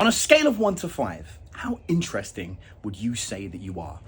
On a scale of 1 to 5, how interesting would you say that you are?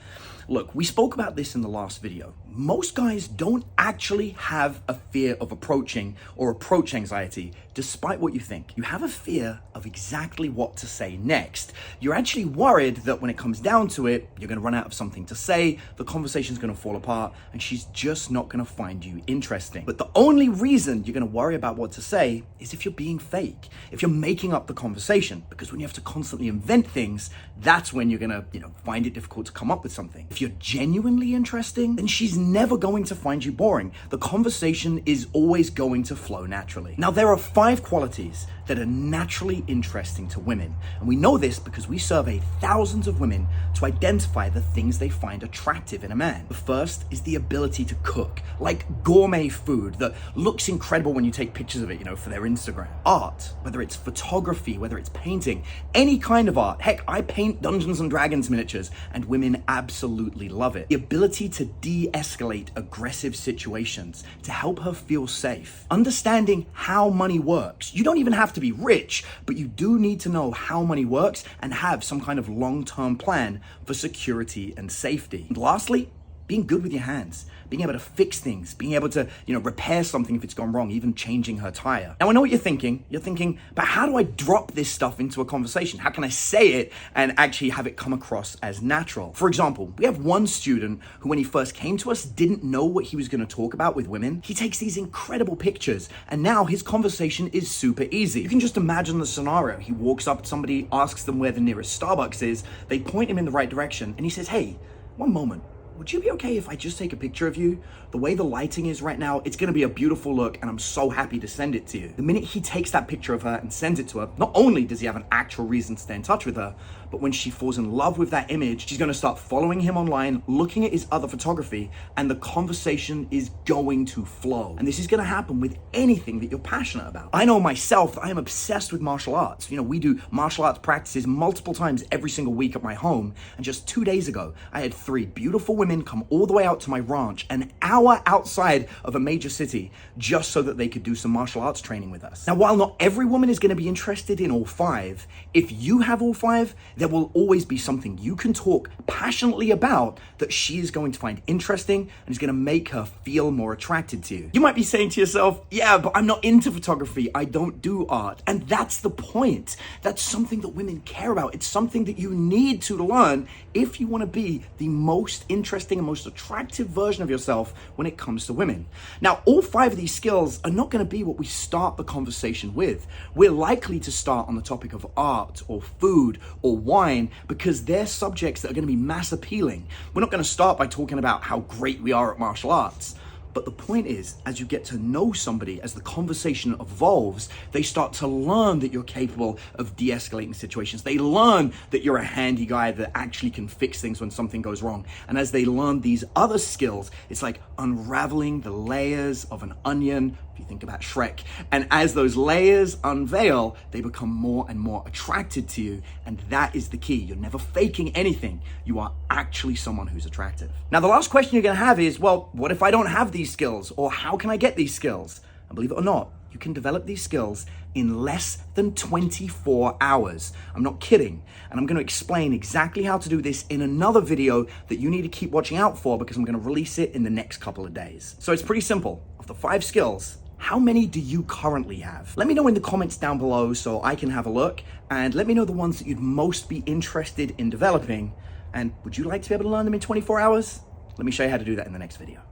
Look, we spoke about this in the last video. Most guys don't actually have a fear of approaching or approach anxiety, despite what you think. You have a fear of exactly what to say next. You're actually worried that when it comes down to it, you're gonna run out of something to say, the conversation's gonna fall apart, and she's just not gonna find you interesting. But the only reason you're gonna worry about what to say is if you're being fake, if you're making up the conversation, because when you have to constantly invent things, that's when you're gonna, find it difficult to come up with something. If you're genuinely interesting, then she's never going to find you boring. The conversation is always going to flow naturally. Now, there are 5 qualities that are naturally interesting to women. And we know this because we survey thousands of women to identify the things they find attractive in a man. The first is the ability to cook, like gourmet food that looks incredible when you take pictures of it, for their Instagram. Art, whether it's photography, whether it's painting, any kind of art. Heck, I paint Dungeons and Dragons miniatures and women absolutely love it. The ability to de-escalate aggressive situations, to help her feel safe. Understanding how money works. You don't even have to be rich, but you do need to know how money works and have some kind of long-term plan for security and safety. And lastly, being good with your hands, being able to fix things, being able to, repair something if it's gone wrong, even changing her tire. Now, I know what you're thinking. You're thinking, but how do I drop this stuff into a conversation? How can I say it and actually have it come across as natural? For example, we have one student who, when he first came to us, didn't know what he was going to talk about with women. He takes these incredible pictures, and now his conversation is super easy. You can just imagine the scenario. He walks up to somebody, asks them where the nearest Starbucks is, they point him in the right direction, and he says, "Hey, one moment. Would you be okay if I just take a picture of you? The way the lighting is right now, it's gonna be a beautiful look, and I'm so happy to send it to you." The minute he takes that picture of her and sends it to her, not only does he have an actual reason to stay in touch with her, but when she falls in love with that image, she's gonna start following him online, looking at his other photography, and the conversation is going to flow. And this is gonna happen with anything that you're passionate about. I know myself, I am obsessed with martial arts. We do martial arts practices multiple times every single week at my home, and just 2 days ago, I had 3 beautiful women come all the way out to my ranch, an hour outside of a major city, just so that they could do some martial arts training with us. Now, while not every woman is gonna be interested in all 5, if you have all 5, there will always be something you can talk passionately about that she is going to find interesting and is gonna make her feel more attracted to you. You might be saying to yourself, "Yeah, but I'm not into photography. I don't do art." And that's the point. That's something that women care about. It's something that you need to learn if you wanna be the most interesting and most attractive version of yourself when it comes to women. Now, all 5 of these skills are not gonna be what we start the conversation with. We're likely to start on the topic of art or food or wine because they're subjects that are gonna be mass appealing. We're not gonna start by talking about how great we are at martial arts. But the point is, as you get to know somebody, as the conversation evolves, they start to learn that you're capable of de-escalating situations. They learn that you're a handy guy that actually can fix things when something goes wrong. And as they learn these other skills, it's like unraveling the layers of an onion, if you think about Shrek. And as those layers unveil, they become more and more attracted to you. And that is the key. You're never faking anything. You are actually someone who's attractive. Now, the last question you're gonna have is, well, what if I don't have these skills? Or how can I get these skills? And believe it or not, you can develop these skills in less than 24 hours. I'm not kidding. And I'm gonna explain exactly how to do this in another video that you need to keep watching out for because I'm gonna release it in the next couple of days. So it's pretty simple. Of the 5 skills, how many do you currently have? Let me know in the comments down below so I can have a look, and let me know the ones that you'd most be interested in developing. And would you like to be able to learn them in 24 hours? Let me show you how to do that in the next video.